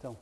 Então.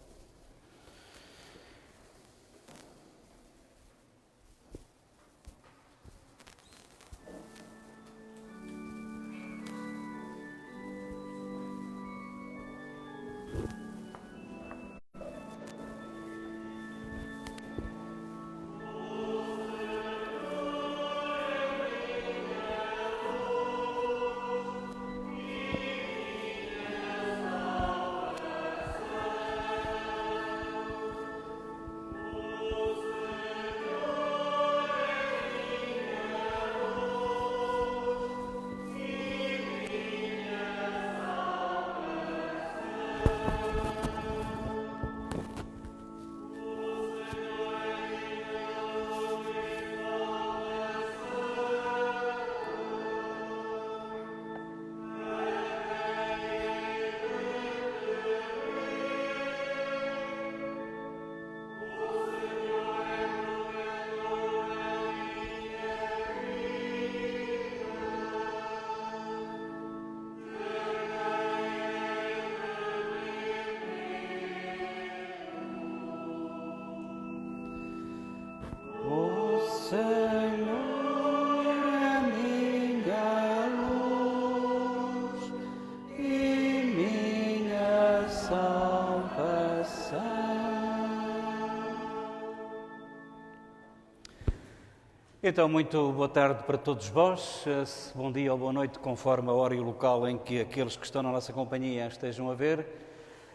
Então, muito boa tarde para todos vós, bom dia ou boa noite, conforme a hora e o local em que aqueles que estão na nossa companhia estejam a ver.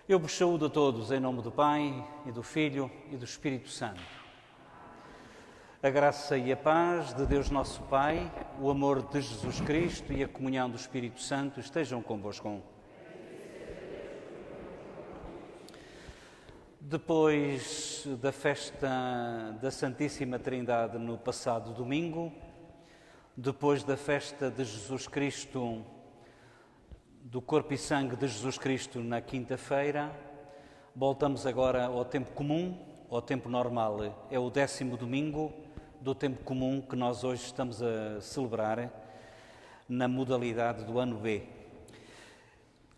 Eu vos saúdo a todos em nome do Pai, e do Filho e do Espírito Santo. A graça e a paz de Deus nosso Pai, o amor de Jesus Cristo e a comunhão do Espírito Santo estejam convosco. Depois da festa da Santíssima Trindade no passado domingo, depois da festa de Jesus Cristo, do corpo e sangue de Jesus Cristo na quinta-feira, voltamos agora ao tempo comum, ao tempo normal. É o 10º domingo do tempo comum que nós hoje estamos a celebrar na modalidade do ano B.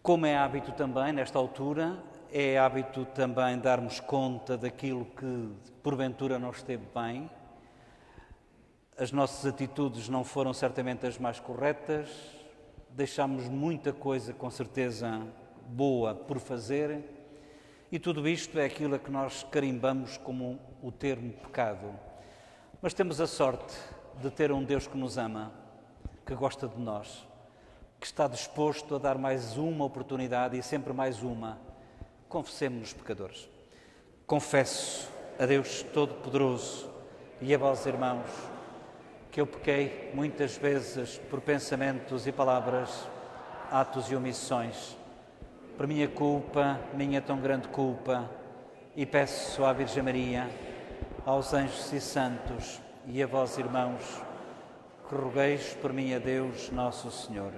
Como é hábito também, nesta altura, é hábito também darmos conta daquilo que porventura não esteve bem. As nossas atitudes não foram certamente as mais corretas, deixámos muita coisa com certeza boa por fazer e tudo isto é aquilo a que nós carimbamos como o termo pecado. Mas temos a sorte de ter um Deus que nos ama, que gosta de nós, que está disposto a dar mais uma oportunidade e sempre mais uma. Confessemo-nos pecadores. Confesso a Deus Todo-Poderoso e a vós, irmãos, que eu pequei muitas vezes por pensamentos e palavras, atos e omissões, por minha culpa, minha tão grande culpa, e peço à Virgem Maria, aos anjos e santos e a vós, irmãos, que rogueis por mim a Deus Nosso Senhor.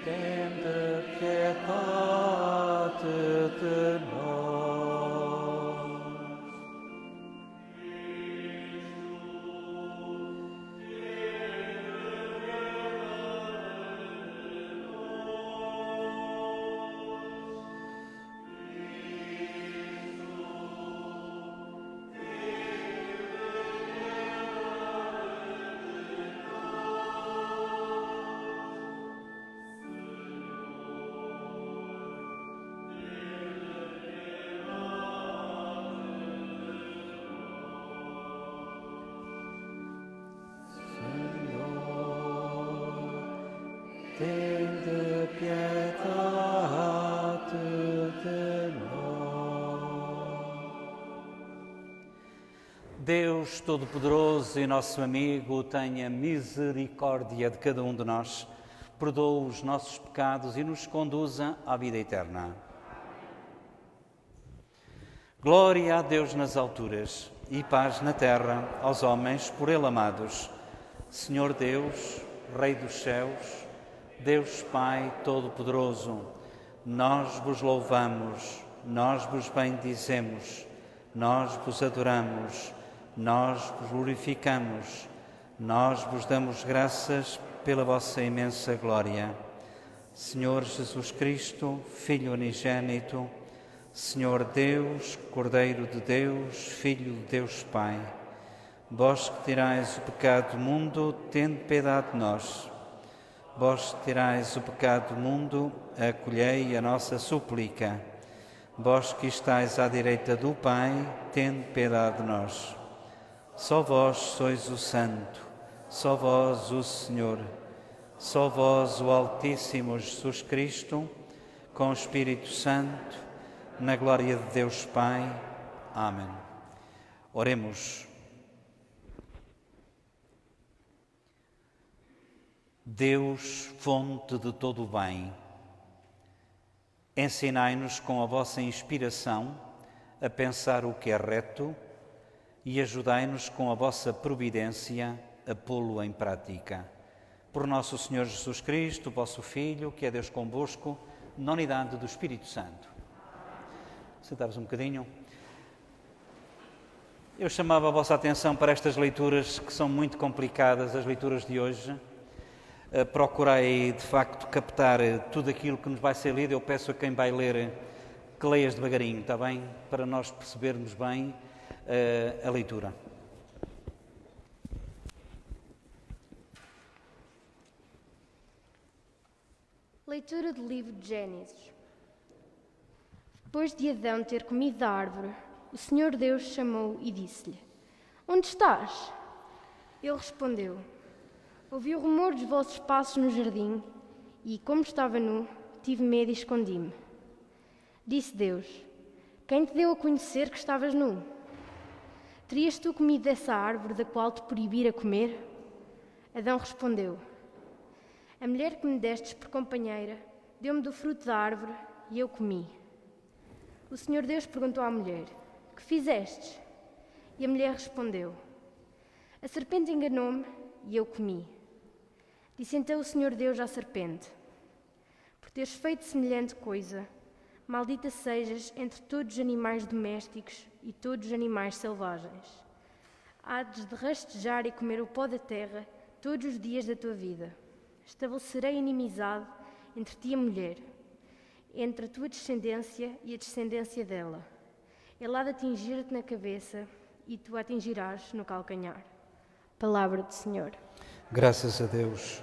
Tende piedade de nós. Deus Todo-Poderoso e nosso amigo, tenha misericórdia de cada um de nós, perdoa os nossos pecados e nos conduza à vida eterna. Glória a Deus nas alturas e paz na terra aos homens por Ele amados. Senhor Deus, Rei dos céus, Deus Pai Todo-Poderoso, nós vos louvamos, nós vos bendizemos, nós vos adoramos, nós vos glorificamos, nós vos damos graças pela vossa imensa glória. Senhor Jesus Cristo, Filho unigênito, Senhor Deus, Cordeiro de Deus, Filho de Deus Pai, vós que tirais o pecado do mundo, tende piedade de nós. Vós que tirais o pecado do mundo, acolhei a nossa súplica. Vós que estáis à direita do Pai, tende piedade de nós. Só vós sois o Santo, só vós o Senhor, só vós o Altíssimo Jesus Cristo, com o Espírito Santo, na glória de Deus Pai. Amém. Oremos. Deus, fonte de todo o bem, ensinai-nos com a vossa inspiração a pensar o que é reto e ajudai-nos com a vossa providência a pô-lo em prática. Por nosso Senhor Jesus Cristo, vosso Filho, que é Deus convosco, na unidade do Espírito Santo. Sentamos um bocadinho. Eu chamava a vossa atenção para estas leituras que são muito complicadas, as leituras de hoje. Procurei, de facto, captar tudo aquilo que nos vai ser lido. Eu peço a quem vai ler que leias devagarinho, está bem? Para nós percebermos bem a leitura. Leitura do livro de Gênesis. Depois de Adão ter comido da árvore, o Senhor Deus chamou e disse-lhe: Onde estás? Ele respondeu: Ouvi o rumor dos vossos passos no jardim e, como estava nu, tive medo e escondi-me. Disse Deus: Quem te deu a conhecer que estavas nu? Terias tu comido dessa árvore da qual te proibira comer? Adão respondeu: A mulher que me destes por companheira deu-me do fruto da árvore e eu comi. O Senhor Deus perguntou à mulher: Que fizestes? E a mulher respondeu: A serpente enganou-me e eu comi. Disse então o Senhor Deus à serpente: Por teres feito semelhante coisa, maldita sejas entre todos os animais domésticos e todos os animais selvagens. Hades de rastejar e comer o pó da terra todos os dias da tua vida. Estabelecerei inimizade entre ti e a mulher, entre a tua descendência e a descendência dela. Ele há de atingir-te na cabeça e tu a atingirás no calcanhar. Palavra do Senhor. Graças a Deus.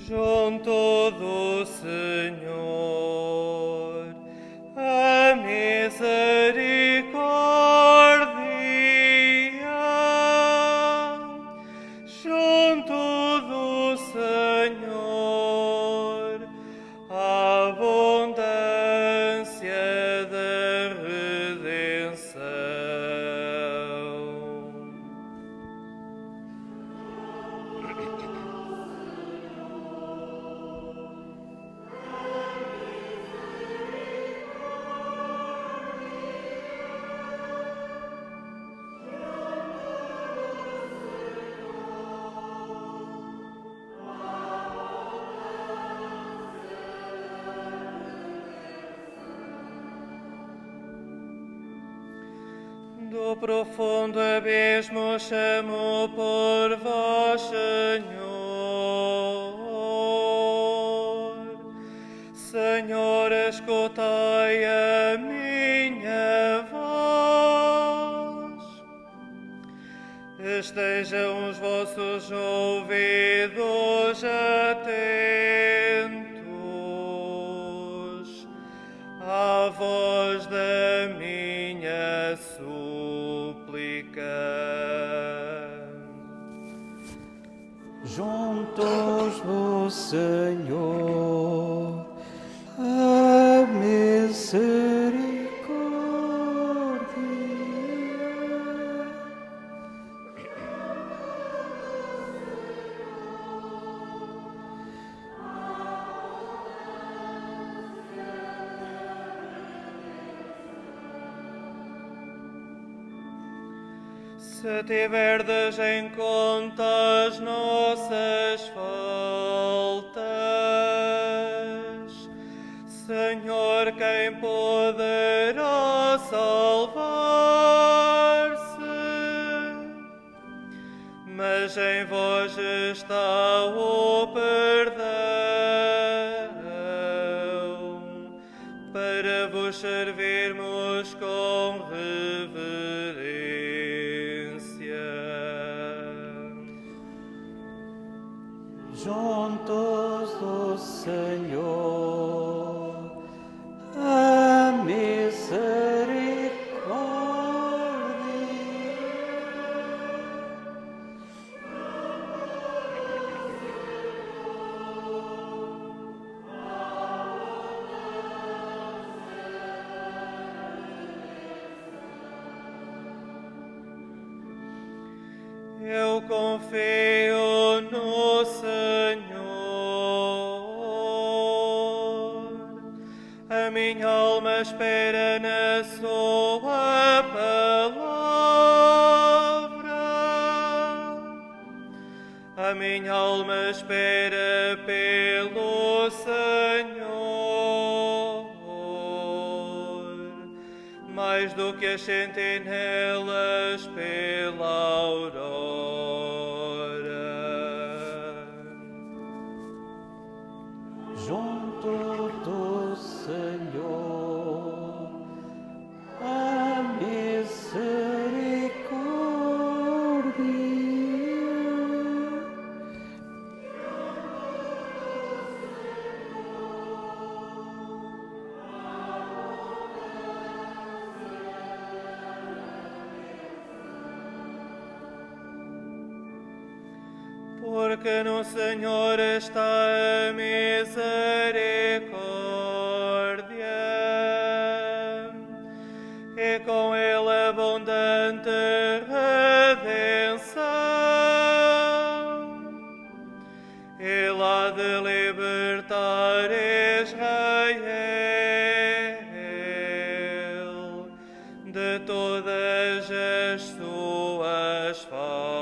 Junto do Senhor, a misericórdia, junto do Senhor, a abundância da redenção. Do profundo abismo chamo por vós, Senhor. Senhor, escutai a minha voz. Estejam os vossos ouvidos atentos à voz da minha súplica. Juntos do Senhor, a misericórdia. Se tiverdes em conta as nossas faltas, Senhor, quem poderá salvar-se? Mas em vós está o perdão, para vos servirmos com reverência. Juntos do Senhor, a Eu confio no Senhor, a minha alma espera na sua palavra, a minha alma espera pelo Senhor, mais do que as sentinelas pela aurora. junto do Senhor, a misericórdia. Porque no Senhor está a misericórdia, e com Ele abundante redenção. Ele há de libertar Israel de todas as suas faltas.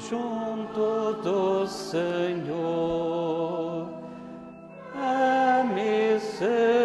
Junto do Senhor, a misericórdia.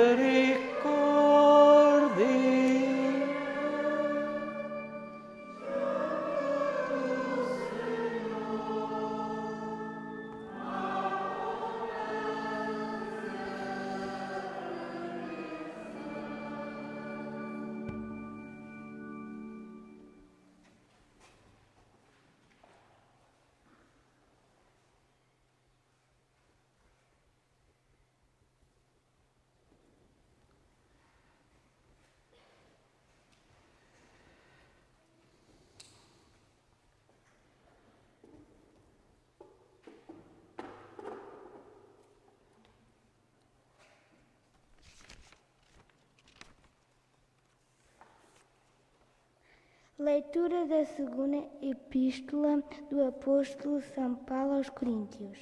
Leitura da segunda epístola do apóstolo São Paulo aos Coríntios.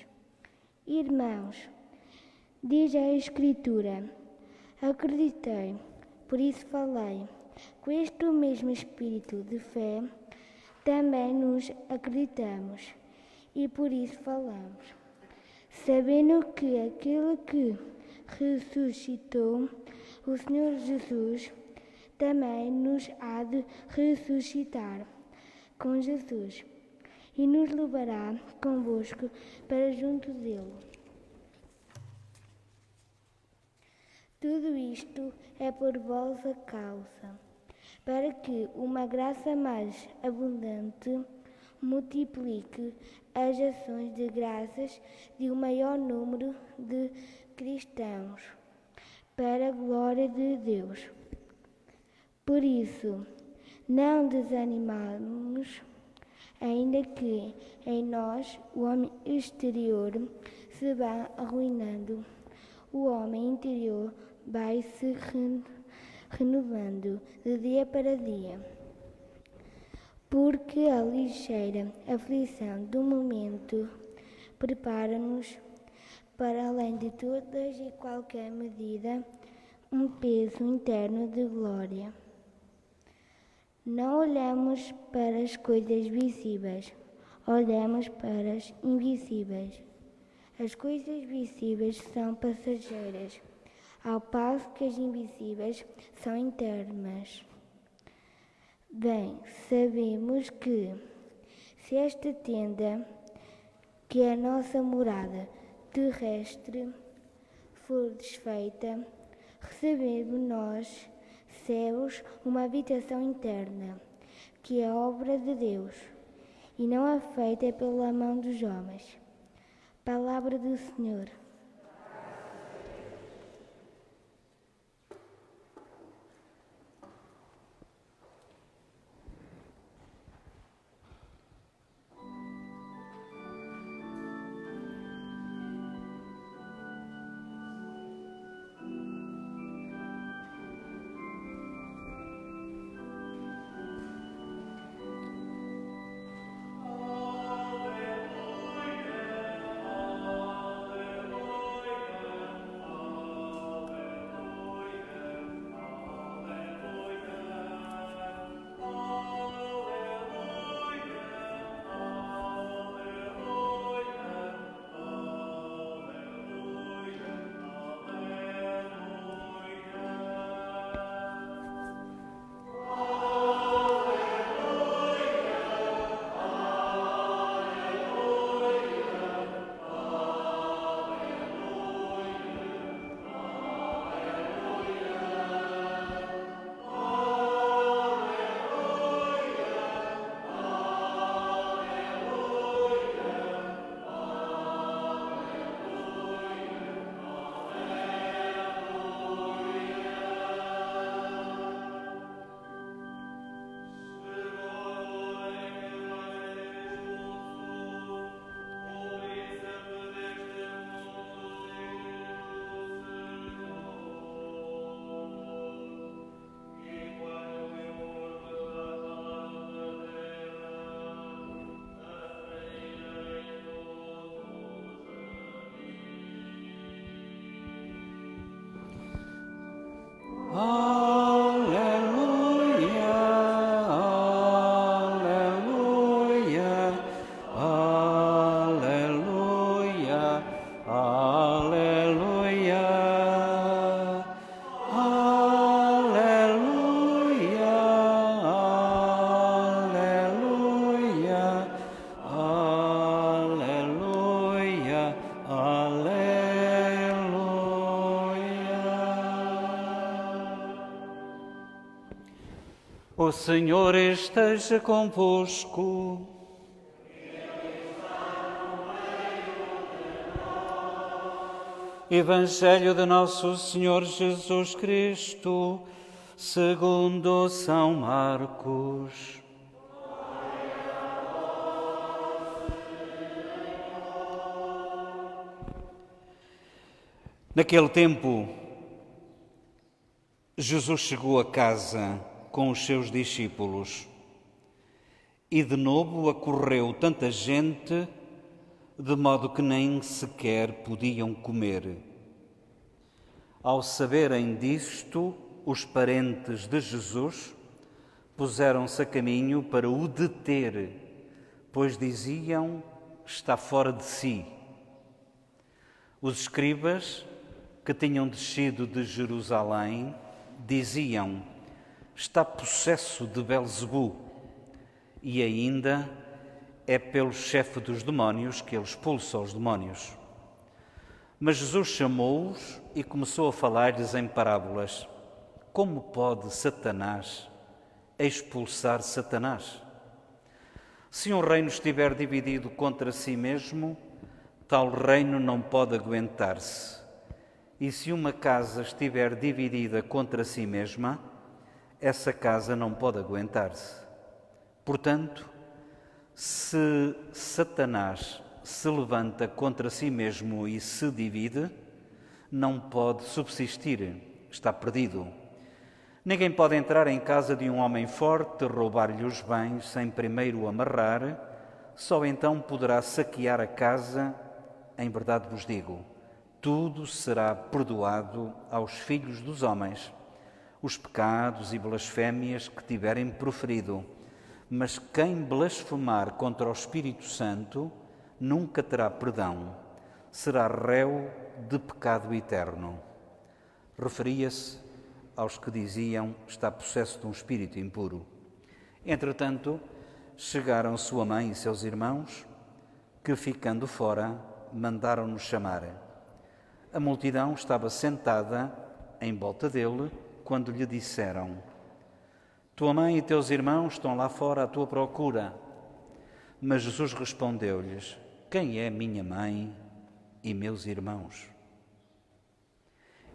Irmãos, diz a Escritura, acreditei, por isso falei. Com este mesmo espírito de fé, também nos acreditamos e por isso falamos, sabendo que aquele que ressuscitou o Senhor Jesus também nos há de ressuscitar com Jesus e nos levará convosco para junto dele. Tudo isto é por vossa causa, para que uma graça mais abundante multiplique as ações de graças de um maior número de cristãos, para a glória de Deus. Por isso, não desanimamos, ainda que em nós o homem exterior se vá arruinando, o homem interior vai se renovando de dia para dia. Porque a ligeira aflição do momento prepara-nos, para além de todas e qualquer medida, um peso interno de glória. Não olhamos para as coisas visíveis, olhamos para as invisíveis. As coisas visíveis são passageiras, ao passo que as invisíveis são eternas. Bem, sabemos que, se esta tenda, que é a nossa morada terrestre, for desfeita, recebemos nós, céus, uma habitação interna, que é obra de Deus, e não é feita pela mão dos homens. Palavra do Senhor. O Senhor esteja convosco. Evangelho de Nosso Senhor Jesus Cristo, segundo São Marcos. Naquele tempo, Jesus chegou a casa com os seus discípulos e de novo acorreu tanta gente, de modo que nem sequer podiam comer. Ao saberem disto, os parentes de Jesus puseram-se a caminho para o deter, pois diziam: está fora de si. Os escribas, que tinham descido de Jerusalém, diziam: está possesso de Belzebu, e ainda é pelo chefe dos demónios que ele expulsa os demónios. Mas Jesus chamou-os e começou a falar-lhes em parábolas. Como pode Satanás expulsar Satanás? Se um reino estiver dividido contra si mesmo, tal reino não pode aguentar-se. E se uma casa estiver dividida contra si mesma, essa casa não pode aguentar-se. Portanto, se Satanás se levanta contra si mesmo e se divide, não pode subsistir, está perdido. Ninguém pode entrar em casa de um homem forte, roubar-lhe os bens sem primeiro o amarrar, só então poderá saquear a casa. Em verdade vos digo, tudo será perdoado aos filhos dos homens, os pecados e blasfémias que tiverem proferido, mas quem blasfemar contra o Espírito Santo nunca terá perdão, será réu de pecado eterno. Referia-se aos que diziam está possesso de um espírito impuro. Entretanto, chegaram sua mãe e seus irmãos, que ficando fora, mandaram-nos chamar. A multidão estava sentada em volta dele quando lhe disseram: tua mãe e teus irmãos estão lá fora à tua procura. Mas Jesus respondeu-lhes: quem é minha mãe e meus irmãos?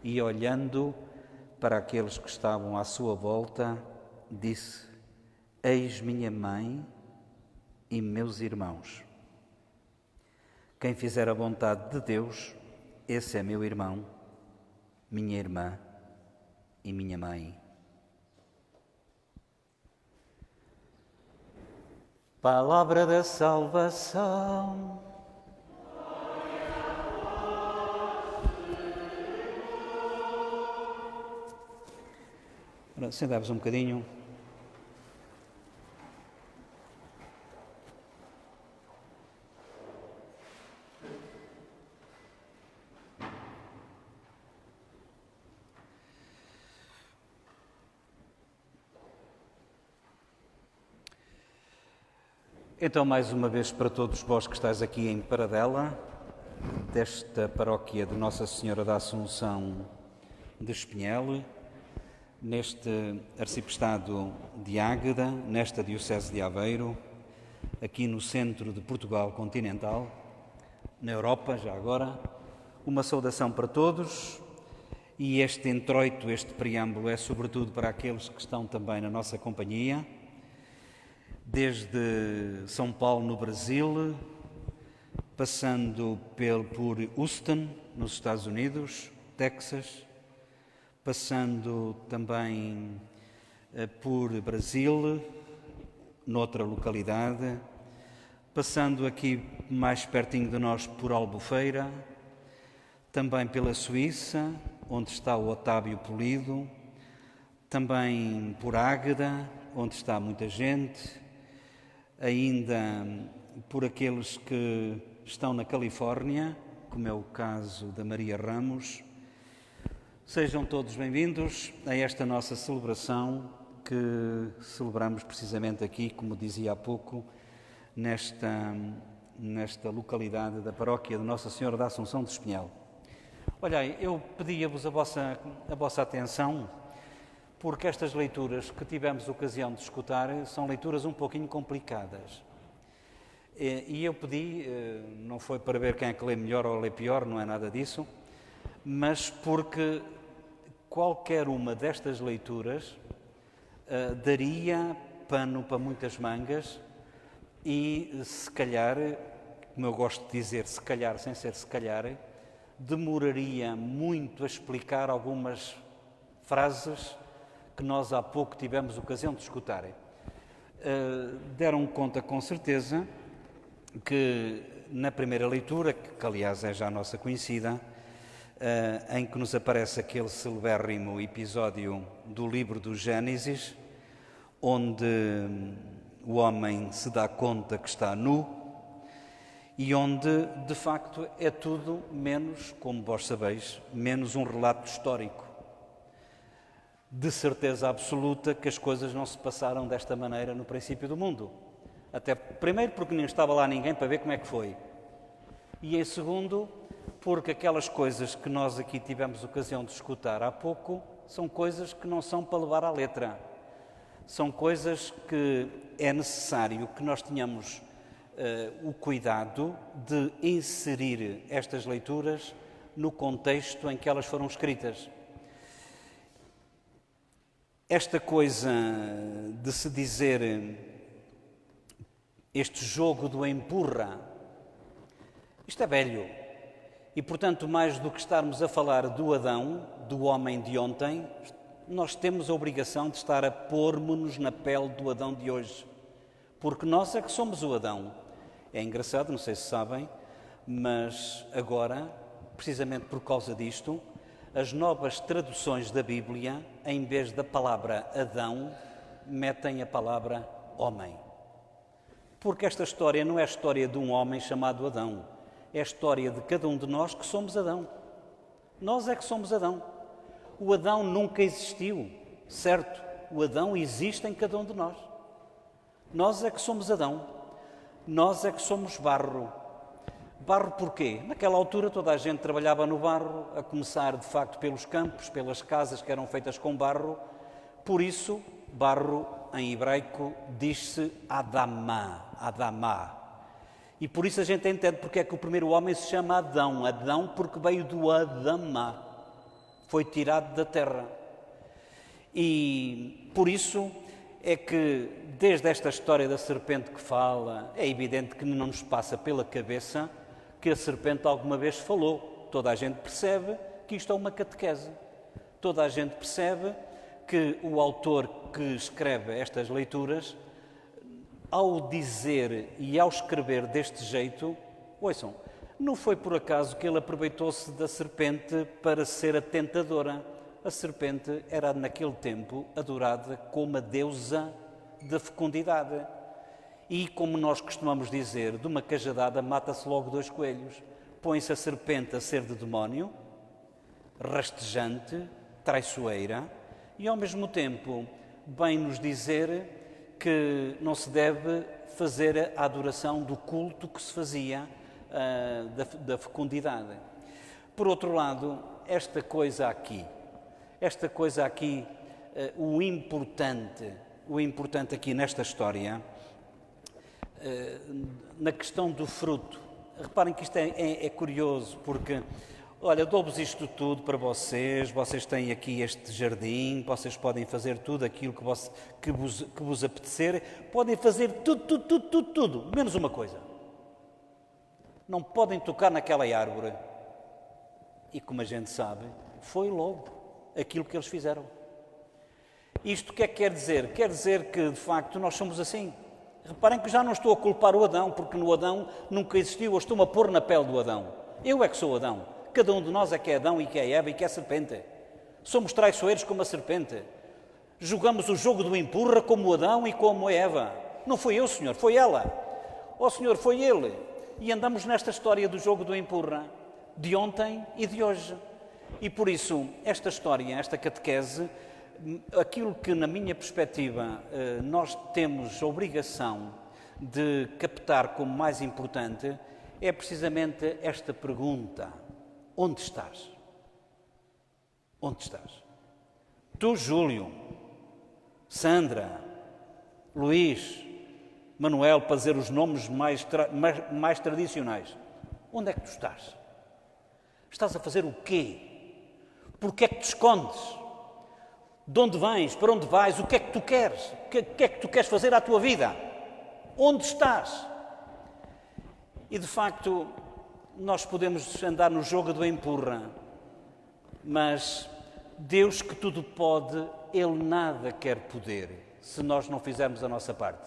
E olhando para aqueles que estavam à sua volta, disse: eis minha mãe e meus irmãos. Quem fizer a vontade de Deus, esse é meu irmão, minha irmã e minha mãe. Palavra da salvação. Sentai-vos um bocadinho. Então, mais uma vez, para todos vós que estáis aqui em Paradela, desta paróquia de Nossa Senhora da Assunção de Espinhel, neste arciprestado de Águeda, nesta diocese de Aveiro, aqui no centro de Portugal continental, na Europa, já agora, uma saudação para todos, e este introito, este preâmbulo é sobretudo para aqueles que estão também na nossa companhia, desde São Paulo, no Brasil, passando por Houston, nos Estados Unidos, Texas, passando também por Brasil, noutra localidade, passando aqui mais pertinho de nós por Albufeira, também pela Suíça, onde está o Otávio Polido, também por Águeda, onde está muita gente, ainda por aqueles que estão na Califórnia, como é o caso da Maria Ramos. Sejam todos bem-vindos a esta nossa celebração que celebramos precisamente aqui, como dizia há pouco, nesta localidade da paróquia de Nossa Senhora da Assunção de Espinhel. Olhai, eu pedia-vos a vossa atenção, porque estas leituras que tivemos ocasião de escutar são leituras um pouquinho complicadas. E eu pedi, não foi para ver quem é que lê melhor ou lê pior, não é nada disso, mas porque qualquer uma destas leituras daria pano para muitas mangas e, se calhar, como eu gosto de dizer, se calhar, sem ser se calhar, demoraria muito a explicar algumas frases que nós há pouco tivemos ocasião de escutar. Deram conta com certeza que na primeira leitura, que aliás é já a nossa conhecida, em que nos aparece aquele celebérrimo episódio do livro do Gênesis, onde o homem se dá conta que está nu e onde, de facto, é tudo menos, como vós sabeis, menos um relato histórico. De certeza absoluta que as coisas não se passaram desta maneira no princípio do mundo. Até primeiro porque nem estava lá ninguém para ver como é que foi. E em segundo, porque aquelas coisas que nós aqui tivemos ocasião de escutar há pouco são coisas que não são para levar à letra. São coisas que é necessário que nós tenhamos o cuidado de inserir estas leituras no contexto em que elas foram escritas. Esta coisa de se dizer este jogo do empurra, isto é velho. E, portanto, mais do que estarmos a falar do Adão, do homem de ontem, nós temos a obrigação de estar a pôr-nos na pele do Adão de hoje. Porque nós é que somos o Adão. É engraçado, não sei se sabem, mas agora, precisamente por causa disto, as novas traduções da Bíblia, em vez da palavra Adão, metem a palavra homem. Porque esta história não é a história de um homem chamado Adão. É a história de cada um de nós que somos Adão. Nós é que somos Adão. O Adão nunca existiu, certo? O Adão existe em cada um de nós. Nós é que somos Adão. Nós é que somos barro. Barro porquê? Naquela altura toda a gente trabalhava no barro, a começar de facto pelos campos, pelas casas que eram feitas com barro. Por isso, barro em hebraico diz-se Adamá, Adamá. E por isso a gente entende porque é que o primeiro homem se chama Adão. Adão porque veio do Adamá, foi tirado da terra. E por isso é que desde esta história da serpente que fala, é evidente que não nos passa pela cabeça que a serpente alguma vez falou. Toda a gente percebe que isto é uma catequese. Toda a gente percebe que o autor que escreve estas leituras, ao dizer e ao escrever deste jeito, ouçam, não foi por acaso que ele aproveitou-se da serpente para ser a tentadora. A serpente era naquele tempo adorada como a deusa da fecundidade. E, como nós costumamos dizer, de uma cajadada mata-se logo 2 coelhos. Põe-se a serpente a ser de demónio, rastejante, traiçoeira, e ao mesmo tempo vem nos dizer que não se deve fazer a adoração do culto que se fazia da fecundidade. Por outro lado, esta coisa aqui, o importante aqui nesta história, na questão do fruto. Reparem que isto é curioso, porque, olha, dou-vos isto tudo para vocês têm aqui este jardim, vocês podem fazer tudo aquilo que vos apetecer, podem fazer tudo, menos uma coisa. Não podem tocar naquela árvore. E como a gente sabe, foi logo aquilo que eles fizeram. Isto o que é que quer dizer? Quer dizer que, de facto, nós somos assim. Reparem que já não estou a culpar o Adão, porque no Adão nunca existiu, eu estou-me a pôr na pele do Adão. Eu é que sou Adão. Cada um de nós é que é Adão e que é Eva e que é serpente. Somos traiçoeiros como a serpente. Jogamos o jogo do empurra como o Adão e como a Eva. Não foi eu, Senhor, foi ela. Oh, Senhor, foi ele. E andamos nesta história do jogo do empurra, de ontem e de hoje. E por isso, esta história, esta catequese, aquilo que, na minha perspectiva, nós temos a obrigação de captar como mais importante é precisamente esta pergunta: onde estás? Onde estás? Tu, Júlio, Sandra, Luís, Manuel, para dizer os nomes mais tradicionais, onde é que tu estás? Estás a fazer o quê? Porquê é que te escondes? De onde vens? Para onde vais? O que é que tu queres? O que é que tu queres fazer à tua vida? Onde estás? E, de facto, nós podemos andar no jogo do empurra, mas Deus que tudo pode, Ele nada quer poder, se nós não fizermos a nossa parte.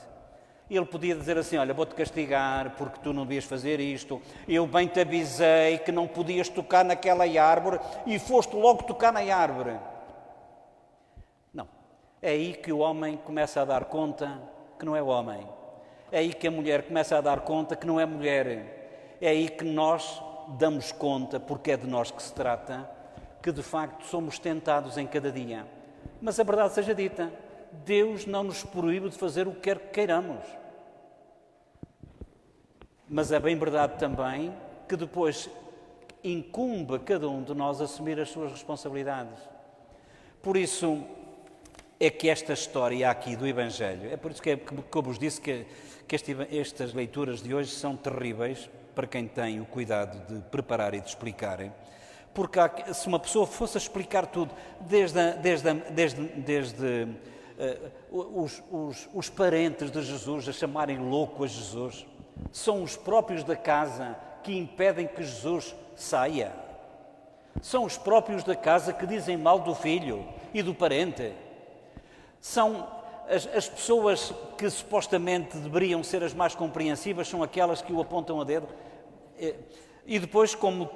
Ele podia dizer assim: olha, vou-te castigar porque tu não devias fazer isto, eu bem te avisei que não podias tocar naquela árvore e foste logo tocar na árvore. Não. É aí que o homem começa a dar conta que não é homem. É aí que a mulher começa a dar conta que não é mulher. É aí que nós damos conta, porque é de nós que se trata, que de facto somos tentados em cada dia. Mas a verdade seja dita, Deus não nos proíbe de fazer o que quer que queiramos. Mas é bem verdade também que depois incumbe a cada um de nós assumir as suas responsabilidades. Por isso, é que esta história aqui do Evangelho, é por isso que eu vos disse que estas leituras de hoje são terríveis para quem tem o cuidado de preparar e de explicar, porque se uma pessoa fosse a explicar tudo, desde os parentes de Jesus a chamarem louco a Jesus, são os próprios da casa que impedem que Jesus saia, são os próprios da casa que dizem mal do filho e do parente, são as pessoas que supostamente deveriam ser as mais compreensivas, são aquelas que o apontam a dedo. E depois, como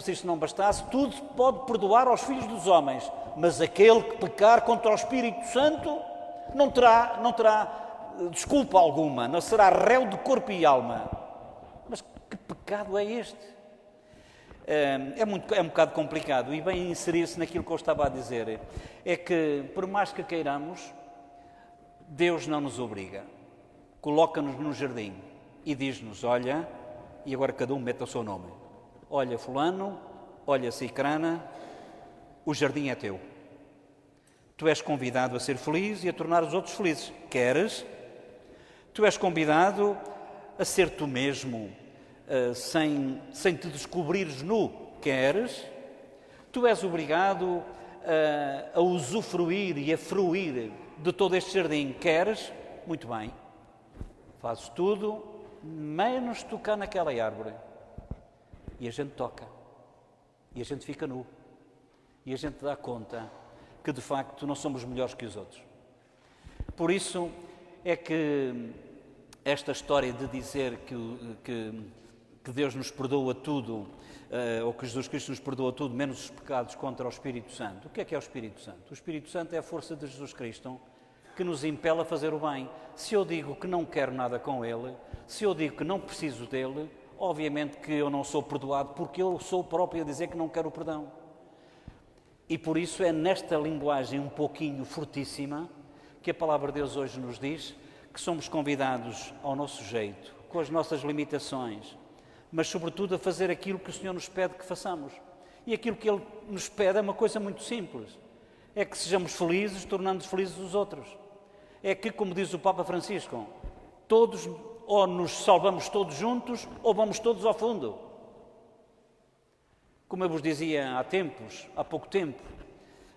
se isto não bastasse, tudo se pode perdoar aos filhos dos homens, mas aquele que pecar contra o Espírito Santo não terá desculpa alguma, não será réu de corpo e alma. Mas que pecado é este? É um bocado complicado e bem inserir-se naquilo que eu estava a dizer. É que, por mais que queiramos, Deus não nos obriga. Coloca-nos num jardim e diz-nos, olha, e agora cada um mete o seu nome. Olha fulano, olha cicrana, o jardim é teu. Tu és convidado a ser feliz e a tornar os outros felizes. Queres? Tu és convidado a ser tu mesmo, sem te descobrires nu. Queres? Tu és obrigado a usufruir e a fruir de todo este jardim. Queres? Muito bem. Fazes tudo, menos tocar naquela árvore. E a gente toca. E a gente fica nu. E a gente dá conta que, de facto, não somos melhores que os outros. Por isso é que esta história de dizer que Deus nos perdoa tudo, ou que Jesus Cristo nos perdoa tudo, menos os pecados contra o Espírito Santo. O que é o Espírito Santo? O Espírito Santo é a força de Jesus Cristo que nos impele a fazer o bem. Se eu digo que não quero nada com Ele, se eu digo que não preciso dEle, obviamente que eu não sou perdoado, porque eu sou o próprio a dizer que não quero o perdão. E por isso é nesta linguagem um pouquinho fortíssima que a Palavra de Deus hoje nos diz que somos convidados ao nosso jeito, com as nossas limitações, mas sobretudo a fazer aquilo que o Senhor nos pede que façamos. E aquilo que Ele nos pede é uma coisa muito simples. É que sejamos felizes, tornando felizes os outros. É que, como diz o Papa Francisco, todos ou nos salvamos todos juntos ou vamos todos ao fundo. Como eu vos dizia há pouco tempo,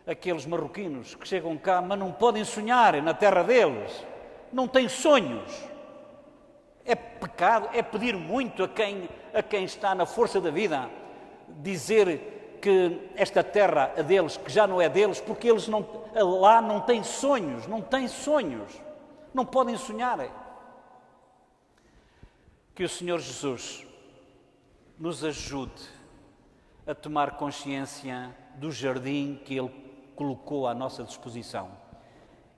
aqueles marroquinos que chegam cá, mas não podem sonhar na terra deles, não têm sonhos. É pecado, é pedir muito a quem está na força da vida, dizer que esta terra é deles, que já não é deles, porque eles lá não têm sonhos, não podem sonhar. Que o Senhor Jesus nos ajude a tomar consciência do jardim que Ele colocou à nossa disposição.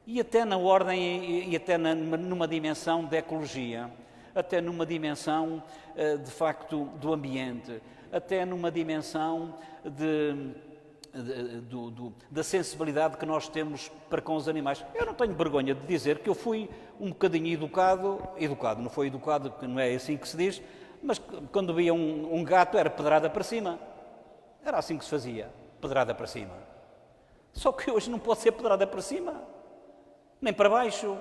E até na ordem, e até numa dimensão de ecologia, até numa dimensão, de facto, do ambiente, até numa dimensão da sensibilidade que nós temos para com os animais. Eu não tenho vergonha de dizer que eu fui um bocadinho educado, não foi educado, que não é assim que se diz, mas quando via um gato era pedrada para cima. Era assim que se fazia, pedrada para cima. Só que hoje não pode ser pedrada para cima, nem para baixo.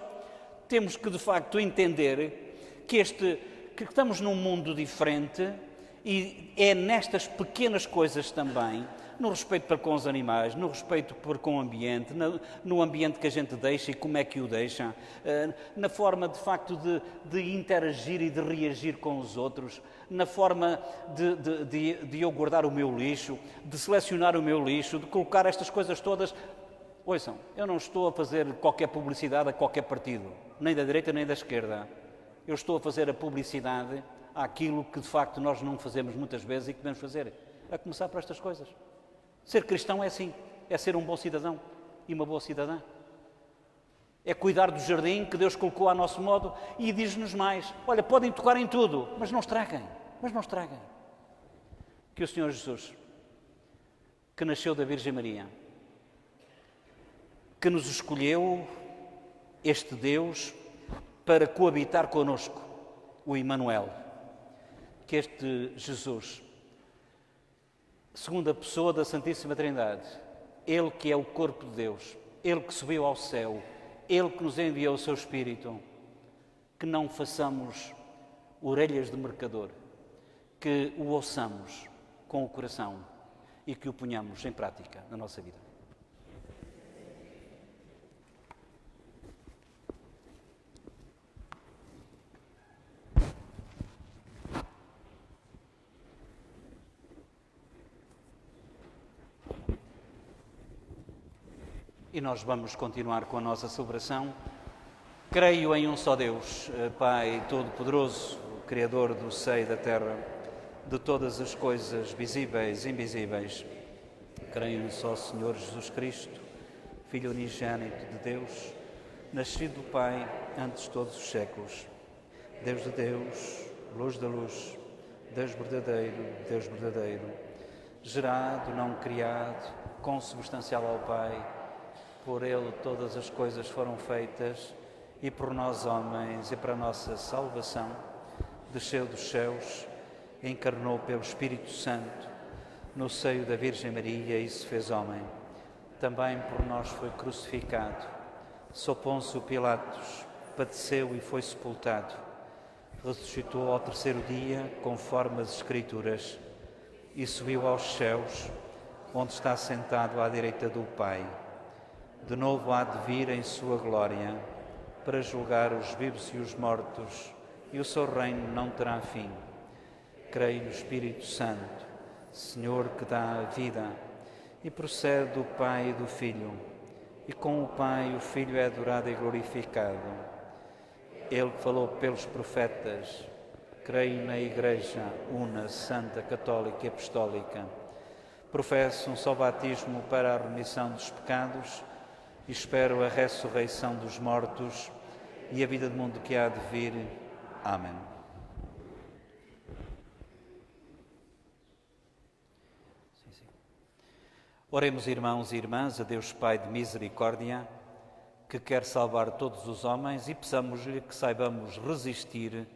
Temos que, de facto, entender que estamos num mundo diferente e é nestas pequenas coisas também, no respeito para com os animais, no respeito para com o ambiente, no ambiente que a gente deixa e como é que o deixa, na forma, de facto, de interagir e de reagir com os outros, na forma de eu guardar o meu lixo, de selecionar o meu lixo, de colocar estas coisas todas. Ouçam, eu não estou a fazer qualquer publicidade a qualquer partido, nem da direita nem da esquerda. Eu estou a fazer a publicidade àquilo que, de facto, nós não fazemos muitas vezes e que devemos fazer, a começar por estas coisas. Ser cristão é assim, é ser um bom cidadão e uma boa cidadã. É cuidar do jardim que Deus colocou a nosso modo e diz-nos mais, olha, podem tocar em tudo, mas não estraguem. Que o Senhor Jesus, que nasceu da Virgem Maria, que nos escolheu, este Deus, para coabitar connosco, o Emmanuel, que este Jesus, segunda pessoa da Santíssima Trindade, Ele que é o corpo de Deus, Ele que subiu ao céu, Ele que nos enviou o seu Espírito, que não façamos orelhas de mercador, que o ouçamos com o coração e que o ponhamos em prática na nossa vida. E nós vamos continuar com a nossa celebração. Creio em um só Deus, Pai Todo-Poderoso, Criador do céu e da terra, de todas as coisas visíveis e invisíveis. Creio em um só Senhor Jesus Cristo, Filho unigênito de Deus, nascido do Pai antes de todos os séculos. Deus de Deus, luz da luz, Deus verdadeiro, gerado, não criado, consubstancial ao Pai. Por Ele todas as coisas foram feitas e por nós homens e para a nossa salvação desceu dos céus, encarnou pelo Espírito Santo no seio da Virgem Maria e se fez homem. Também por nós foi crucificado, sob Pôncio Pilatos, padeceu e foi sepultado. Ressuscitou ao terceiro dia, conforme as Escrituras, e subiu aos céus, onde está sentado à direita do Pai. De novo há de vir em sua glória, para julgar os vivos e os mortos, e o seu reino não terá fim. Creio no Espírito Santo, Senhor que dá a vida, e procede do Pai e do Filho, e com o Pai o Filho é adorado e glorificado. Ele que falou pelos profetas. Creio na Igreja una, santa, católica e apostólica. Professo um só batismo para a remissão dos pecados e espero a ressurreição dos mortos e a vida do mundo que há de vir. Amém. Oremos, irmãos e irmãs, a Deus Pai de misericórdia, que quer salvar todos os homens, e peçamos-lhe que saibamos resistir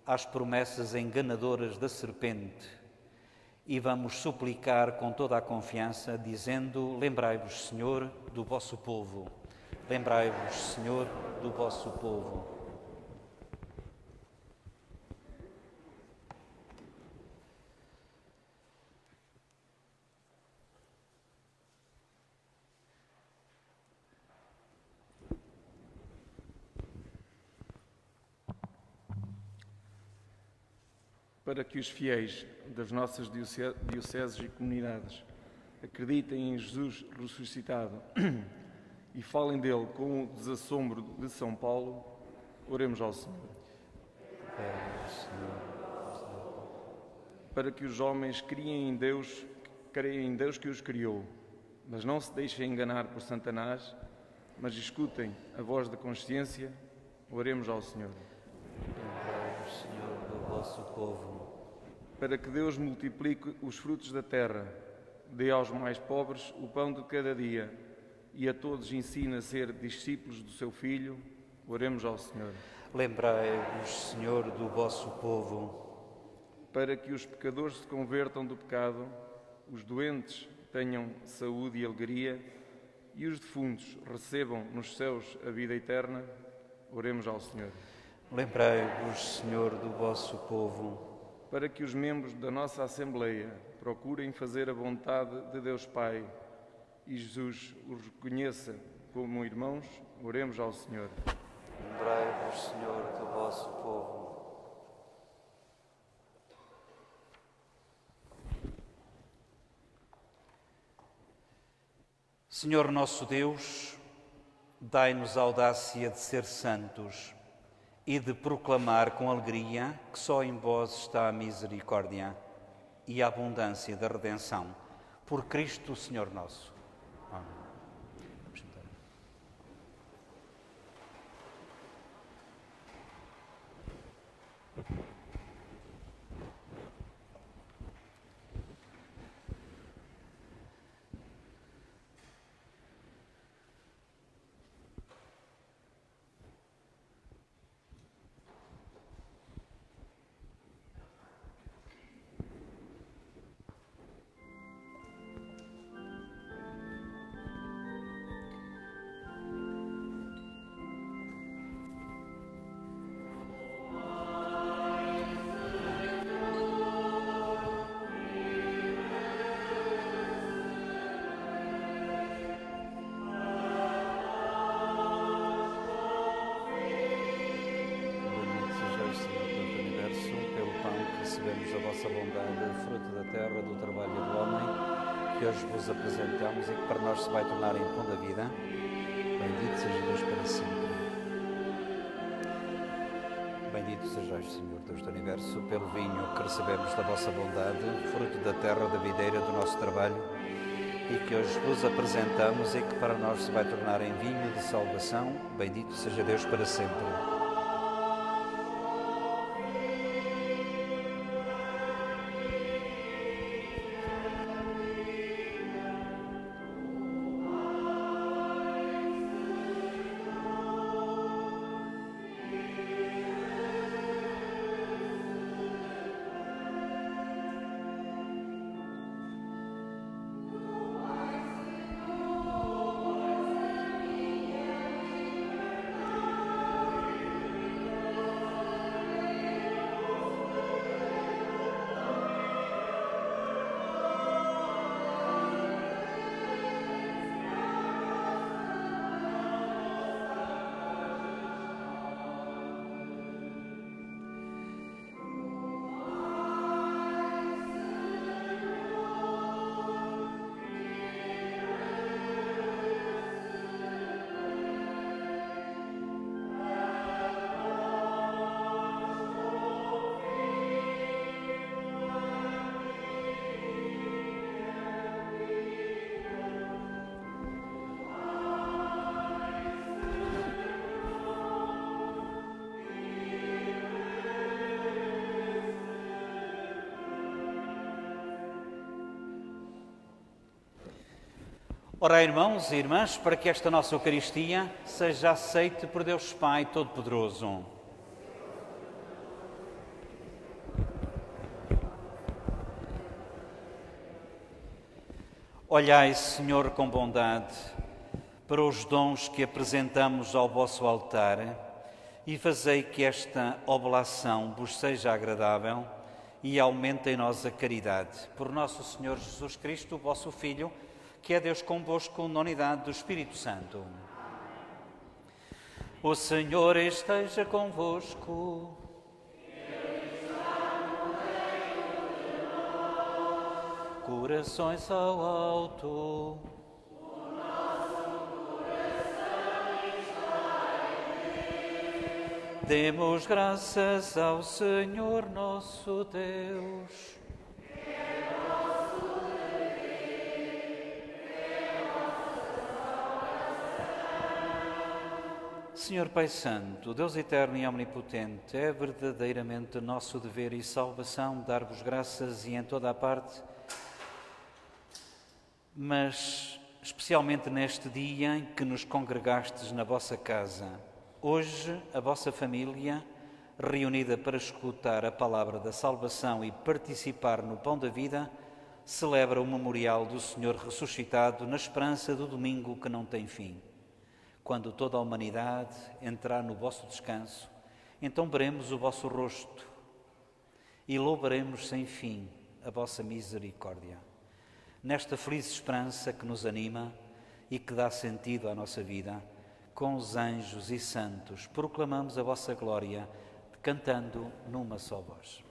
às promessas enganadoras da serpente. E vamos suplicar com toda a confiança, dizendo: lembrai-vos, Senhor, do vosso povo. Lembrai-vos, Senhor, do vosso povo. Para que os fiéis das nossas dioceses e comunidades acreditem em Jesus ressuscitado e falem dele com o desassombro de São Paulo, oremos ao Senhor. Para que os homens creem em Deus que os criou, mas não se deixem enganar por Satanás, mas escutem a voz da consciência, oremos ao Senhor. Lembrai-vos, Senhor, do vosso povo. Para que Deus multiplique os frutos da terra, dê aos mais pobres o pão de cada dia e a todos ensine a ser discípulos do seu Filho, oremos ao Senhor. Lembrai-vos, Senhor, do vosso povo. Para que os pecadores se convertam do pecado, os doentes tenham saúde e alegria e os defuntos recebam nos céus a vida eterna, oremos ao Senhor. Lembrai-vos, Senhor, do vosso povo. Para que os membros da nossa Assembleia procurem fazer a vontade de Deus Pai e Jesus os reconheça como irmãos, oremos ao Senhor. Lembrai-vos, Senhor, do vosso povo. Senhor nosso Deus, dai-nos a audácia de ser santos e de proclamar com alegria que só em vós está a misericórdia e a abundância da redenção. Por Cristo, Senhor nosso. Amém. que hoje vos apresentamos e que para nós se vai tornar em pão da vida. Bendito seja Deus para sempre. Bendito sejais, Senhor Deus do Universo, pelo vinho que recebemos da vossa bondade, fruto da terra, da videira, do nosso trabalho, e que hoje vos apresentamos e que para nós se vai tornar em vinho de salvação. Bendito seja Deus para sempre. Ora, irmãos e irmãs, para que esta nossa Eucaristia seja aceite por Deus Pai Todo-Poderoso. Olhai, Senhor, com bondade para os dons que apresentamos ao vosso altar e fazei que esta oblação vos seja agradável e aumente em nós a caridade. Por nosso Senhor Jesus Cristo, vosso Filho, que é Deus convosco na unidade do Espírito Santo. O Senhor esteja convosco. Corações ao alto. Demos graças ao Senhor nosso Deus. Senhor Pai Santo, Deus eterno e omnipotente, é verdadeiramente nosso dever e salvação dar-vos graças e em toda a parte, mas especialmente neste dia em que nos congregastes na vossa casa. Hoje, a vossa família, reunida para escutar a palavra da salvação e participar no pão da vida, celebra o memorial do Senhor ressuscitado na esperança do domingo que não tem fim. Quando toda a humanidade entrar no vosso descanso, então veremos o vosso rosto e louvaremos sem fim a vossa misericórdia. Nesta feliz esperança que nos anima e que dá sentido à nossa vida, com os anjos e santos, proclamamos a vossa glória, cantando numa só voz.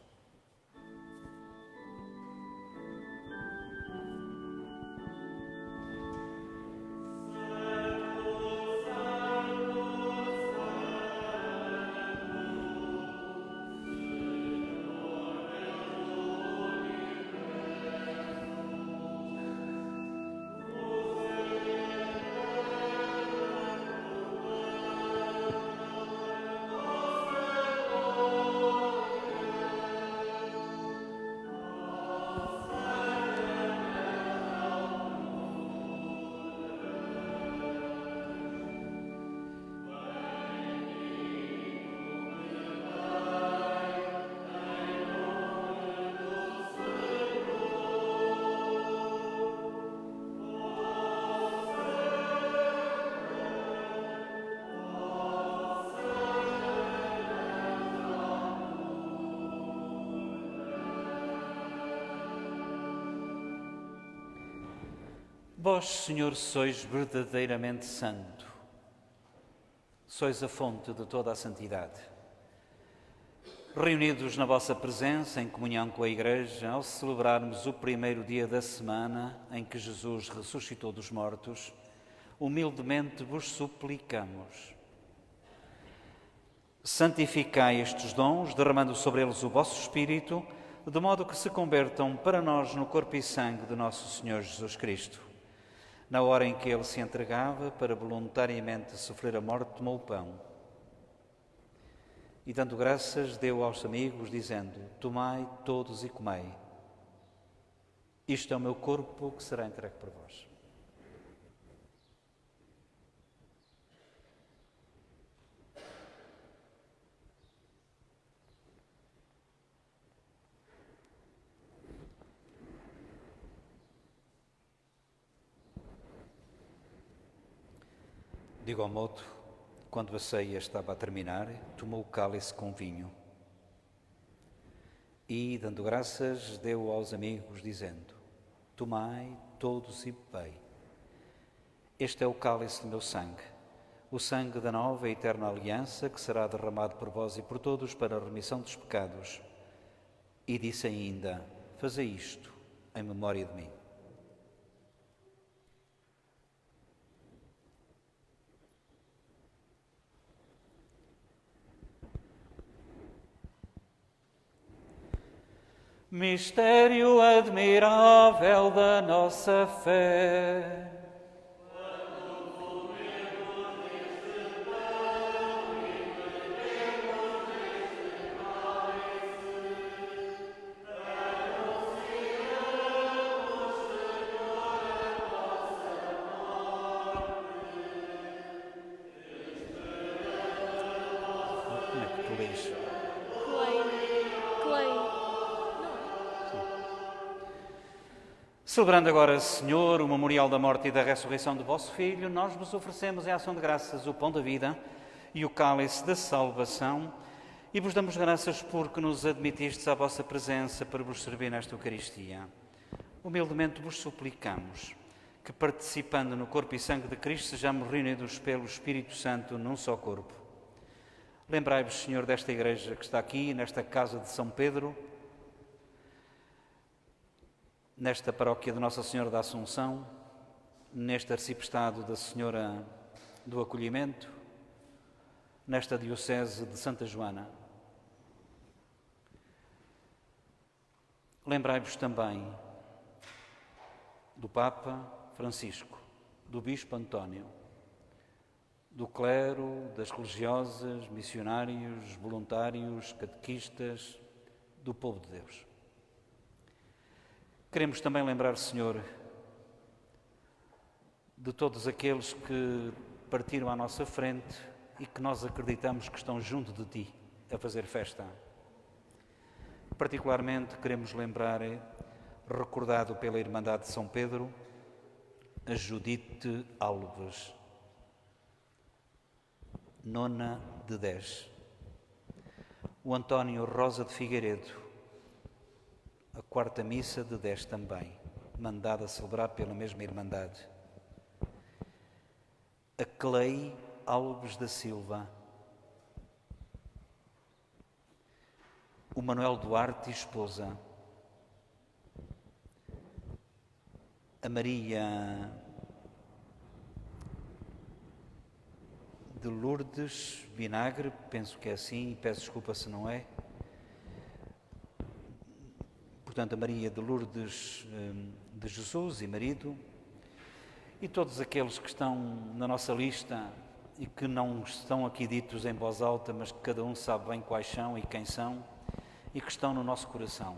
Vós, Senhor, sois verdadeiramente santo, sois a fonte de toda a santidade. Reunidos na vossa presença, em comunhão com a Igreja, ao celebrarmos o primeiro dia da semana em que Jesus ressuscitou dos mortos, humildemente vos suplicamos. Santificai estes dons, derramando sobre eles o vosso Espírito, de modo que se convertam para nós no corpo e sangue de nosso Senhor Jesus Cristo. Na hora em que Ele se entregava para voluntariamente sofrer a morte, tomou o pão e, dando graças, deu aos amigos, dizendo: tomai todos e comei. Isto é o meu corpo que será entregue por vós. De igual modo, quando a ceia estava a terminar, tomou o cálice com vinho e, dando graças, deu aos amigos, dizendo: tomai todos e bebei. Este é o cálice do meu sangue, o sangue da nova e eterna aliança, que será derramado por vós e por todos para a remissão dos pecados. E disse ainda: fazei isto em memória de mim. Mistério admirável da nossa fé. Como é que tu lês? Celebrando agora, Senhor, o memorial da morte e da ressurreição do vosso Filho, nós vos oferecemos em ação de graças o pão da vida e o cálice da salvação e vos damos graças porque nos admitistes à vossa presença para vos servir nesta Eucaristia. Humildemente vos suplicamos que, participando no corpo e sangue de Cristo, sejamos reunidos pelo Espírito Santo num só corpo. Lembrai-vos, Senhor, desta igreja que está aqui, nesta casa de São Pedro, nesta paróquia de Nossa Senhora da Assunção, neste arciprestado da Senhora do Acolhimento, nesta diocese de Santa Joana. Lembrai-vos também do Papa Francisco, do Bispo António, do clero, das religiosas, missionários, voluntários, catequistas, do povo de Deus. Queremos também lembrar, Senhor, de todos aqueles que partiram à nossa frente e que nós acreditamos que estão junto de Ti a fazer festa. Particularmente queremos lembrar, recordado pela Irmandade de São Pedro, a Judite Alves, nona de 10, o António Rosa de Figueiredo, a quarta missa de 10 também, mandada a celebrar pela mesma Irmandade. A Clay Alves da Silva, o Manuel Duarte e esposa, a Maria de Lourdes Vinagre, penso que é assim, e peço desculpa se não é. Portanto, a Maria de Lourdes de Jesus e marido, e todos aqueles que estão na nossa lista e que não estão aqui ditos em voz alta, mas que cada um sabe bem quais são e quem são, e que estão no nosso coração.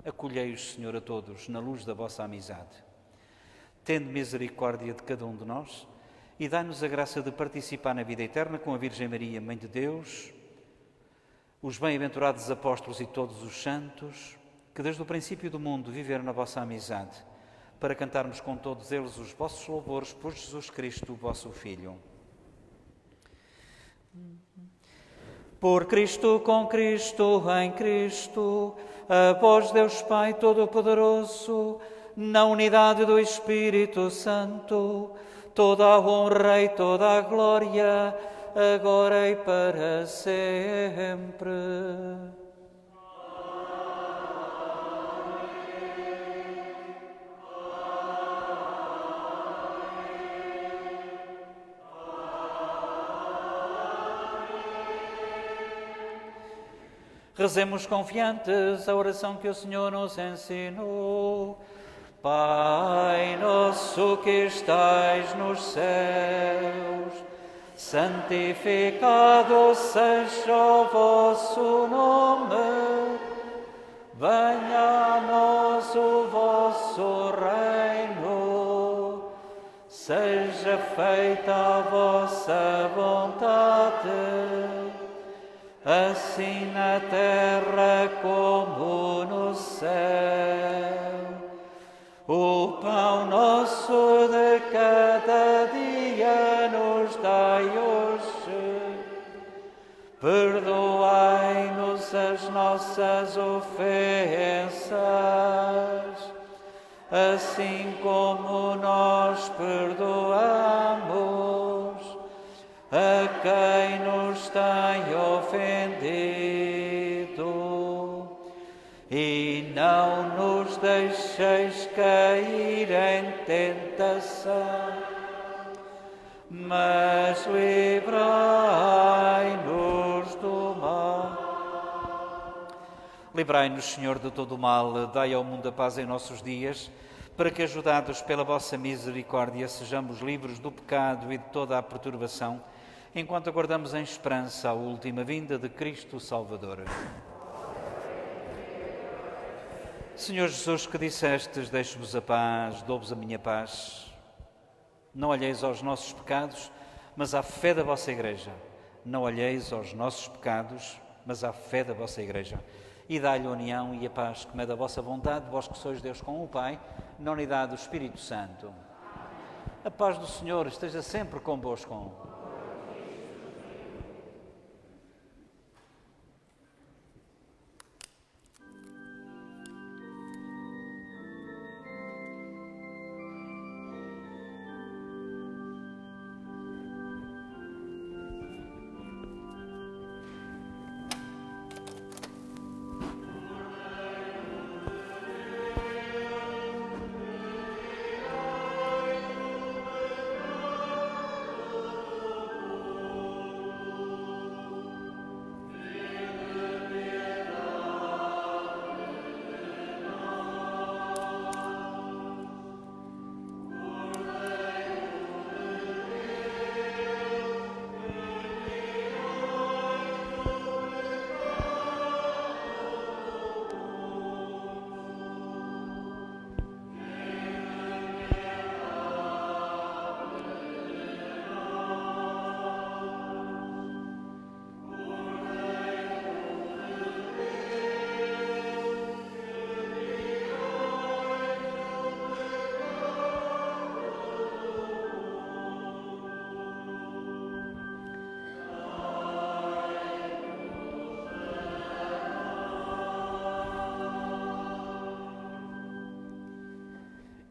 Acolhei-os, Senhor, a todos, na luz da vossa amizade. Tende misericórdia de cada um de nós e dai-nos a graça de participar na vida eterna com a Virgem Maria, Mãe de Deus, os bem-aventurados apóstolos e todos os santos, que desde o princípio do mundo viveram na vossa amizade, para cantarmos com todos eles os vossos louvores por Jesus Cristo, o vosso Filho. Por Cristo, com Cristo, em Cristo, a vós, Deus Pai Todo-Poderoso, na unidade do Espírito Santo, toda a honra e toda a glória agora e para sempre. Rezemos confiantes a oração que o Senhor nos ensinou. Pai nosso que estais nos céus, santificado seja o vosso nome. Venha a nós o vosso reino. Seja feita a vossa vontade, assim na terra como no céu. O pão nosso de cada dia nos dai hoje. Perdoai-nos as nossas ofensas, assim como nós perdoamos a quem nos tem ofendido. E não nos deixeis cair em tentação, mas livrai-nos do mal. Livrai-nos, Senhor, de todo o mal, dai ao mundo a paz em nossos dias, para que, ajudados pela vossa misericórdia, sejamos livres do pecado e de toda a perturbação, enquanto aguardamos em esperança a última vinda de Cristo Salvador. Senhor Jesus, que dissestes, deixo-vos a paz, dou-vos a minha paz. Não olheis aos nossos pecados, mas à fé da vossa Igreja. Não olheis aos nossos pecados, mas à fé da vossa Igreja. E dai-lhe a união e a paz, como é da vossa vontade, vós que sois Deus com o Pai, na unidade do Espírito Santo. A paz do Senhor esteja sempre convosco.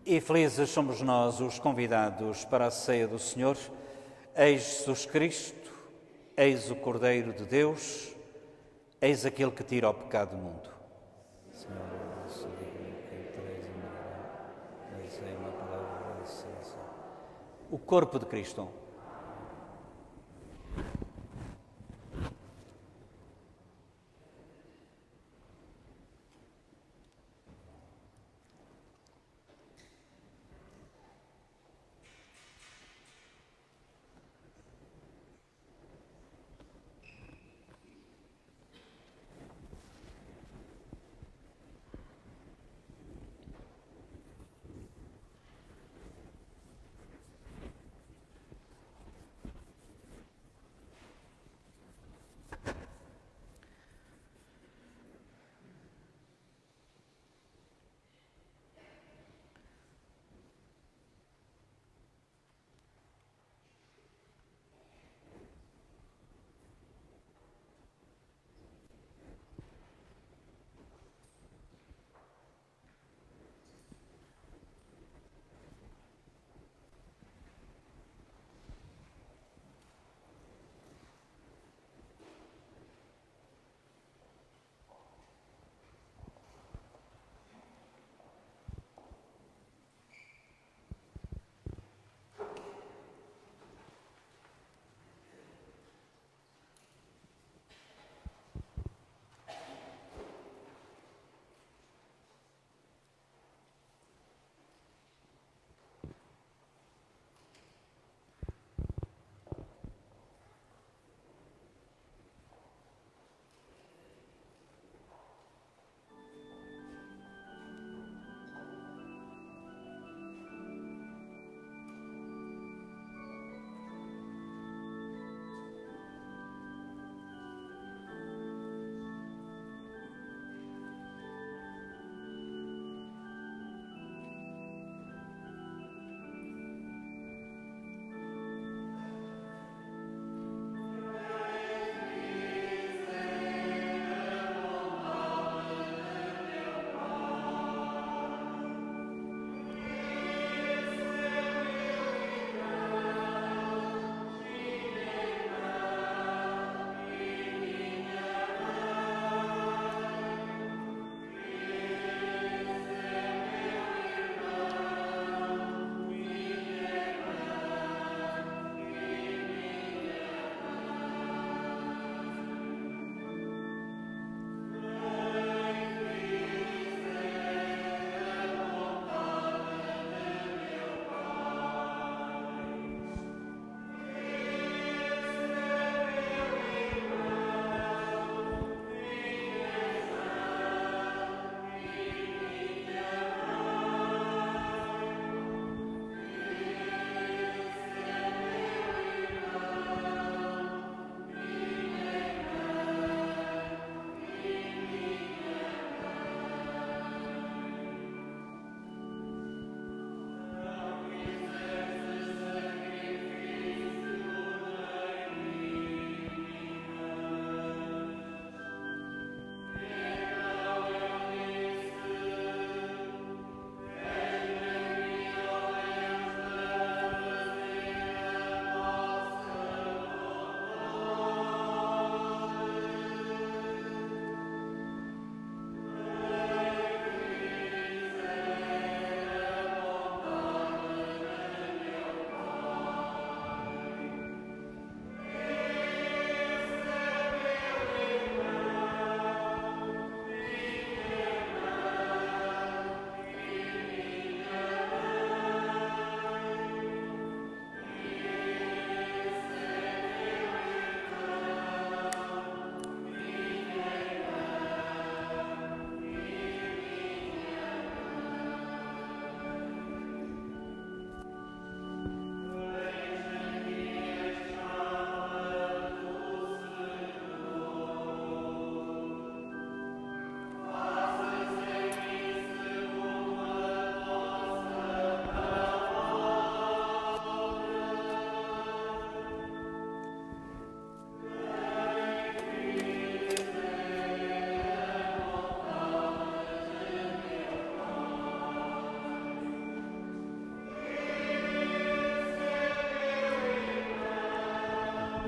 E felizes somos nós, os convidados para a ceia do Senhor. Eis Jesus Cristo, eis o Cordeiro de Deus, eis aquele que tira o pecado do mundo. Senhor, eu sou digno que entreis em mim, mas é uma palavra de licença. O corpo de Cristo.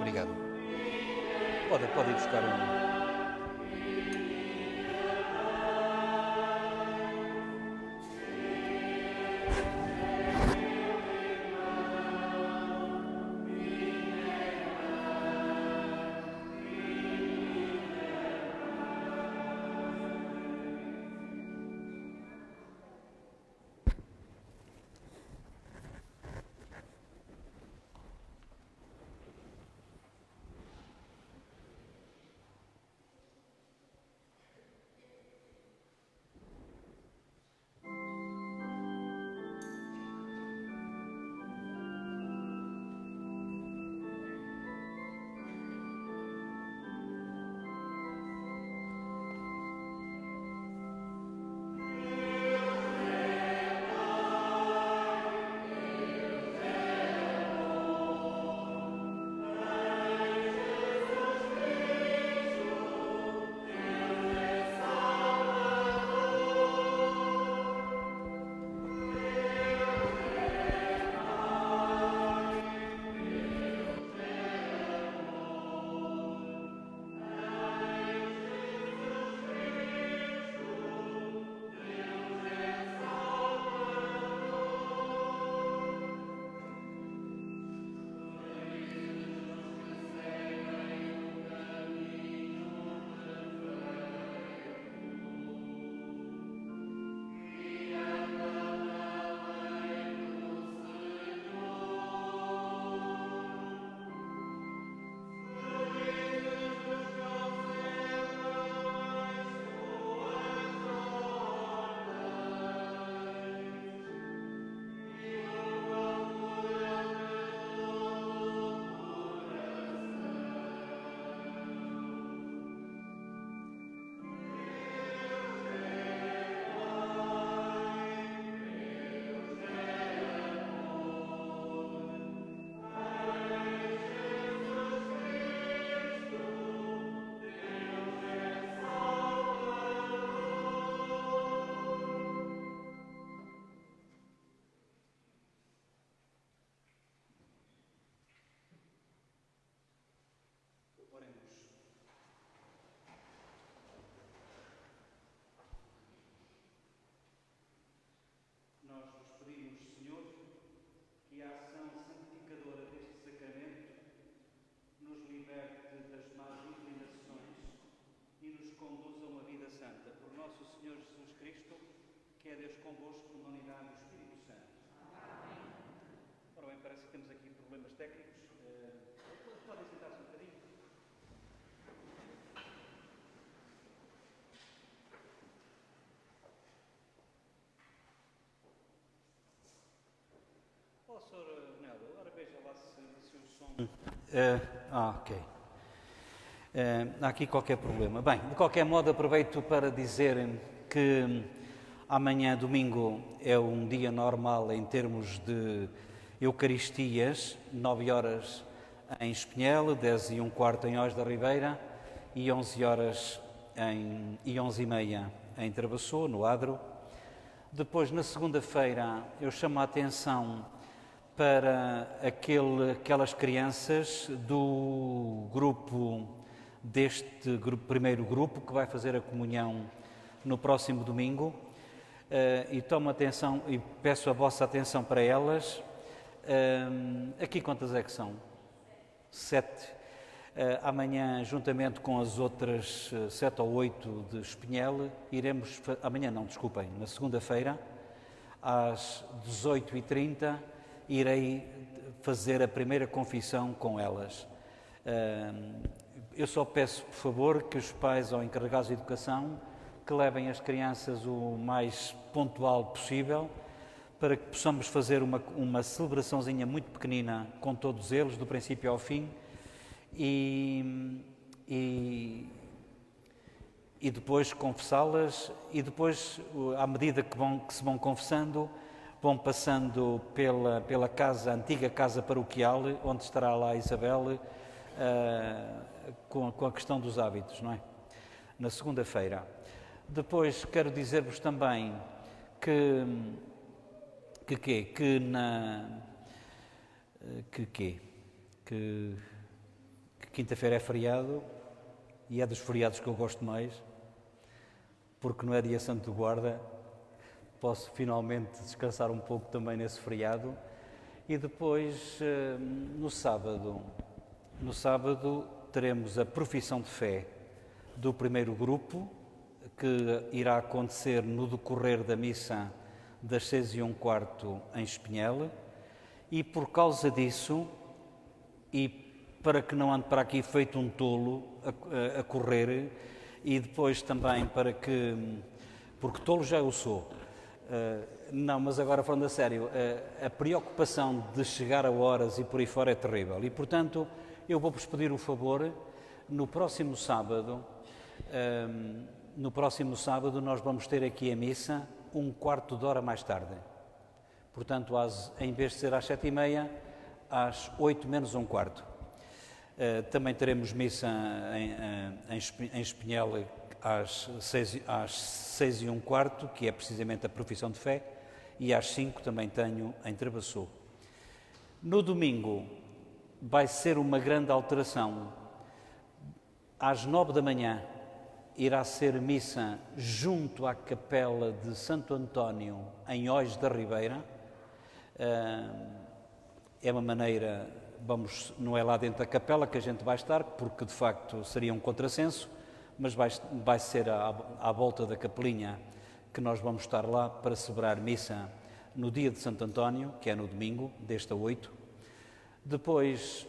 Obrigado. Pode ir buscar um. que é Deus convosco na unidade do Espírito Santo. Amém. Ora bem, parece que temos aqui problemas técnicos. Podem sentar-se um bocadinho. Ó, Sr. Nelo, ora veja lá se o som... Ok. Há aqui qualquer problema. Bem, de qualquer modo, aproveito para dizer que amanhã, domingo, é um dia normal em termos de Eucaristias, 9 horas em Espinhel, 10 e um quarto em Oz da Ribeira e 11 horas e 11 e meia em Travassou, no Adro. Depois, na segunda-feira, eu chamo a atenção para aquelas crianças do grupo, primeiro grupo, que vai fazer a comunhão no próximo domingo, e tomo atenção e peço a vossa atenção para elas. Aqui quantas é que são? 7. Amanhã, juntamente com as outras 7 ou 8 de Espinhel, iremos, na segunda-feira, às 18h30, irei fazer a primeira confissão com elas. Eu só peço, por favor, que os pais ou encarregados de educação que levem as crianças o mais pontual possível, para que possamos fazer uma celebraçãozinha muito pequenina com todos eles, do princípio ao fim, e depois confessá-las, e depois, à medida que se vão confessando, vão passando pela antiga casa paroquial, onde estará lá a Isabel, com a questão dos hábitos, não é? Na segunda-feira. Depois quero dizer-vos também que quinta-feira é feriado e é dos feriados que eu gosto mais, porque não é dia Santo de Guarda, posso finalmente descansar um pouco também nesse feriado. E depois, no sábado teremos a profissão de fé do primeiro grupo, que irá acontecer no decorrer da missa das 6h15 em Espinhel, e por causa disso, e para que não ande para aqui feito um tolo a correr, e depois também porque tolo já eu sou, não, mas agora falando a sério, a preocupação de chegar a horas e por aí fora é terrível, e portanto eu vou-vos pedir o favor, no próximo sábado nós vamos ter aqui a missa um quarto de hora mais tarde. Portanto, em vez de ser às 7h30, às 8 menos um quarto. Também teremos missa em Espinhel às 6h15, que é precisamente a profissão de fé, e às 5 também tenho em Travassou. No domingo vai ser uma grande alteração. Às 9 da manhã irá ser missa junto à capela de Santo António, em Ois da Ribeira. É uma maneira, não é lá dentro da capela que a gente vai estar, porque de facto seria um contrassenso, mas vai ser à volta da capelinha que nós vamos estar lá para celebrar missa no dia de Santo António, que é no domingo, deste a 8. Depois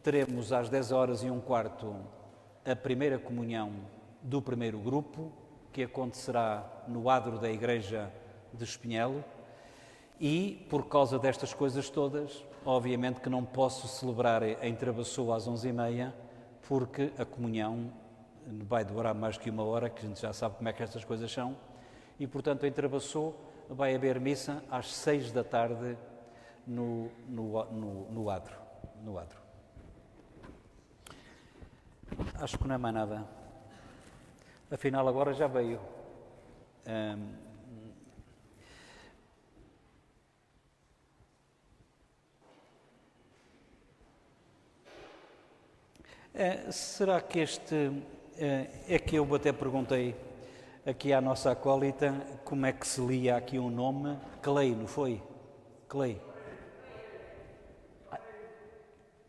teremos às 10h15 a primeira comunhão do primeiro grupo, que acontecerá no adro da igreja de Espinhel, e por causa destas coisas todas, obviamente que não posso celebrar em Travassou às 11h30, porque a comunhão vai demorar mais que uma hora, que a gente já sabe como é que estas coisas são, e portanto em Travassou vai haver missa às 6 da tarde no adro. Acho que não é mais nada. Afinal, agora já veio. Será que é que eu até perguntei aqui à nossa acólita como é que se lia aqui um nome? Clay, não foi? Clay.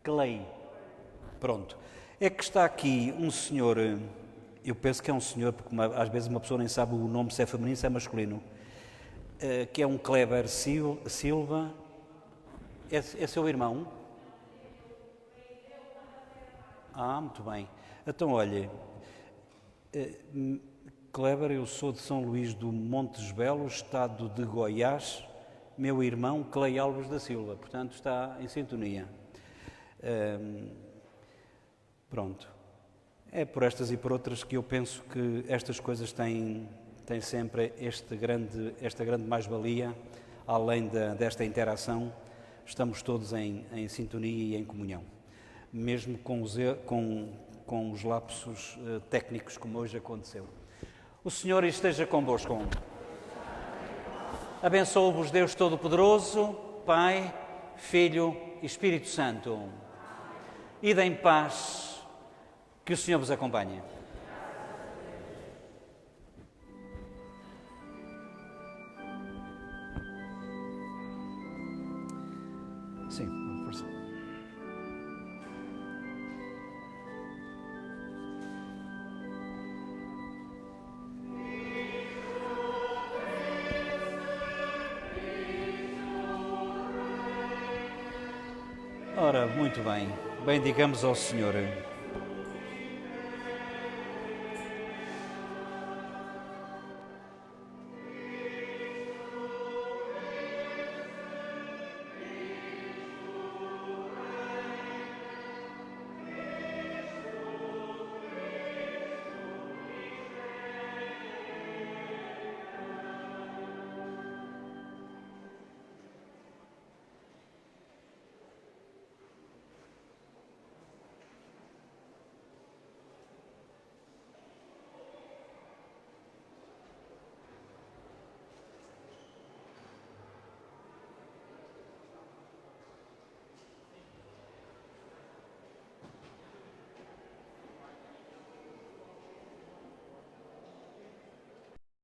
Clay. Pronto. É que está aqui um senhor, eu penso que é um senhor, porque às vezes uma pessoa nem sabe o nome, se é feminino, se é masculino, que é um Kleber Silva. É seu irmão? Muito bem. Então, olha, Kleber, eu sou de São Luís do Montes Belos, estado de Goiás, meu irmão Clay Alves da Silva, portanto está em sintonia. Pronto. É por estas e por outras que eu penso que estas coisas têm sempre esta grande mais-valia, além desta interação, estamos todos em sintonia e em comunhão, mesmo com os lapsos técnicos como hoje aconteceu. O Senhor esteja convosco. Abençoe-vos Deus Todo-Poderoso, Pai, Filho e Espírito Santo. Ide em paz. Que o Senhor vos acompanhe. Sim, força. Ora, muito bem. Bendigamos ao Senhor.